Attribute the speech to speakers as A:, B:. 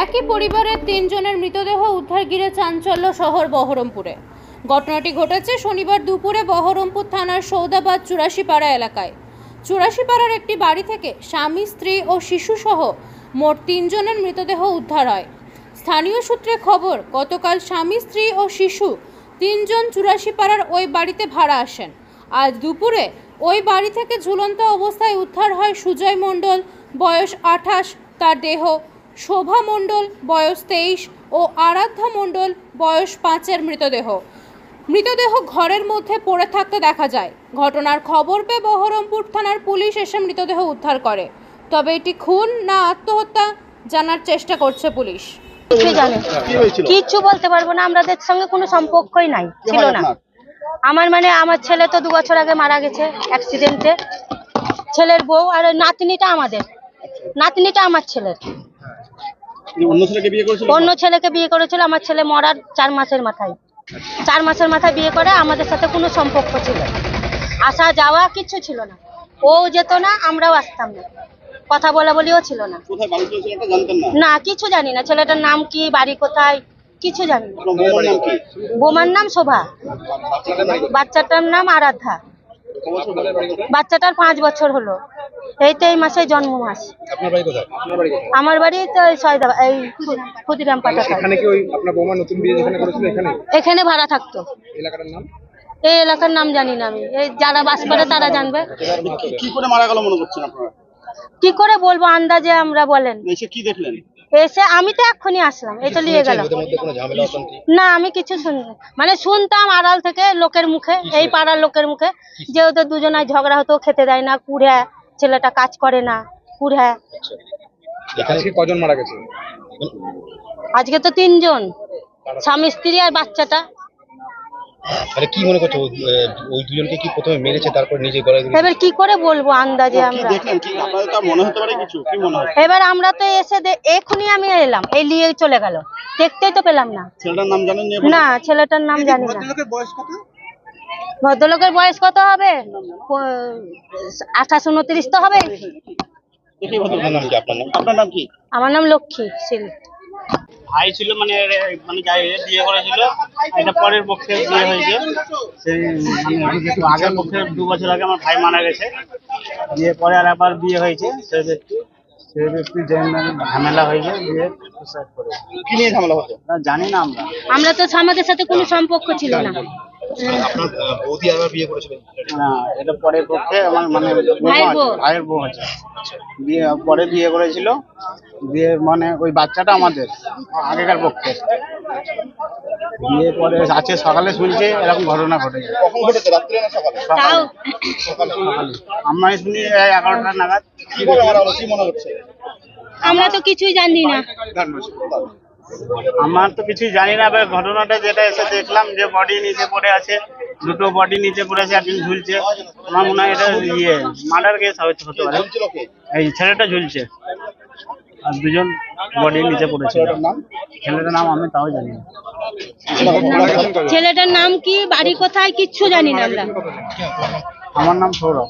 A: একই পরিবারের ৩ জনের মৃতদেহ উদ্ধার ঘিরে চাঞ্চল্য শহর বহরমপুরে। ঘটনাটি ঘটেছে শনিবার দুপুরে বহরমপুর থানার সৌদাবাদ চুরাশিপাড়া এলাকায়। চুরাশিপাড়ার একটি বাড়ি থেকে স্বামী, স্ত্রী ও শিশুসহ মোট ৩ জনের মৃতদেহ উদ্ধার হয়। স্থানীয় সূত্রে খবর, গতকাল স্বামী, স্ত্রী ও শিশু ৩ জন চুরাশিপাড়ার ওই বাড়িতে ভাড়া আসেন। আজ দুপুরে ওই বাড়ি থেকে ঝুলন্ত অবস্থায় উদ্ধার হয় সুজয় মণ্ডল, বয়স ২৮, তার দেহ, শোভা মণ্ডল, বয়স ২৩ ও আরাধ্যা মণ্ডল, বয়স ৫-এর মৃতদেহ ঘরের মধ্যে পড়ে থাকতে দেখা যায়। ঘটনার খবর পেয়ে বহরমপুর থানার পুলিশ এসে মৃতদেহ উদ্ধার করে। তবে এটি খুন না আত্মহত্যা জানার চেষ্টা করছে পুলিশ।
B: কিচ্ছু বলতে পারবো না, আমাদের সঙ্গে কোনো সম্পর্কই নাই, ছিল না। আমার ছেলে তো 2 বছর আগে মারা গেছে অ্যাক্সিডেন্টে। ছেলের বউ আর নাতনিটা আমার ছেলের। অন্য ছেলেকে বিয়ে করেছিল। আমার ছেলে মরার 4 মাসের মাথায় বিয়ে করে। আমাদের সাথে কোনো সম্পর্ক ছিল না, আসা যাওয়া কিছু ছিল না। ও যেত না, আমরাও আসতাম না, কথা বলিও ছিল না। না, কিছু জানি না। ছেলেটার নাম কি, বাড়ি কোথায়, কিছু জানি না। বোমার নাম শোভা, বাচ্চাটার নাম আরাধ্যা। বাচ্চাটার 5 বছর হলো, এই মাসে জন্ম মাস। আমার বাড়ি তো এই ক্ষুদিরাম পাটা। এখানে ভাড়া থাকতো। এই এলাকার নাম জানি না আমি, এই যারা বাস করে তারা জানবে।
C: কি করে মারা গেল মনে করছেন আপনারা?
B: কি করে বলবো, আন্দাজে আমরা বলেন।
C: এসে কি দেখলেন?
B: এসে আমি তো এক্ষুনি আসলাম, এই তো নিয়ে গেল। না, আমি কিছু শুনি, শুনতাম আড়াল থেকে লোকের মুখে, এই পাড়ার লোকের মুখে, যে ওদের দুজনায় ঝগড়া হতো, খেতে দেয় না, কুড়ে, ছেলেটা কাজ করে না, কুড়ে।
C: কজন মারা গেছে?
B: আজকে তো 3 জন, স্বামী, স্ত্রী আর বাচ্চাটা।
D: কি মনে করছো, ওই দুজনকে কি প্রথমে মেরেছে তারপর নিজে গলায় দিয়েছে?
B: এবার কি করে বলবো, আন্দাজে আমরা। এবার আমরা তো এসে এক্ষুনি আমি এলাম, এই নিয়ে চলে গেল, দেখতেই তো পেলাম না।
C: ছেলেটার নাম জানেন
B: না, ছেলেটার নাম জানি না। ভদ্রলোকের বয়স কত হবে? 28-29 তো হবে।
C: আপনার নাম কি?
B: আমার নাম লক্ষ্মী শীল।
C: ভাই ছিল, বিয়ে করেছিল, এটা পরের পক্ষে বিয়ে হয়েছে। সেই আগের পক্ষে 2 বছর আগে আমার ভাই মারা গেছে, বিয়ে পরে আর একবার বিয়ে হয়েছে। সেই ব্যক্তি ঝামেলা হয়েছে, বিয়ে সুসাইড করে। কি নিয়ে ঝামেলা হতো না জানি না
B: আমরা তো আমাদের সাথে কোনো সম্পর্ক ছিল না।
D: আপনার বৌদি আবার বিয়ে করেছিলেন?
C: না, এটা পরের পক্ষে আমার ভাইয়ের বউ আছে। পরে বিয়ে করেছিল, বিয়ে ওই বাচ্চাটা আমাদের আগেকার পক্ষে। বিয়ে পরে আছে, সকালে শুনছে এরকম ঘটনা ঘটেছে।
D: কখন ঘটেছে, রাত্রে না সকালে?
B: সকালে।
C: আমরা শুনি 11টা নাগাদ।
D: কি করে মারা হলো, কি মনে হচ্ছে?
B: আমরা তো কিছুই জানি না।
C: আমার তো কিছুই জানি না। ঘটনাটা যেটা এসে দেখলাম, যে বডি নিচে পড়ে আছে, 2টো বডি নিচে পড়ে আছে, একজন ঝুলছে। আমার মনে হয় এটা মার্ডার কেস হতে পারে। এই ছেলেটা ঝুলছে আর 2 জন বডি নিচে পড়েছে। ছেলেটার নাম আমি তাও জানি না।
B: ছেলেটার নাম কি, বাড়ি কোথায়, কিচ্ছু জানি না আমরা।
C: আমার নাম সৌরভ।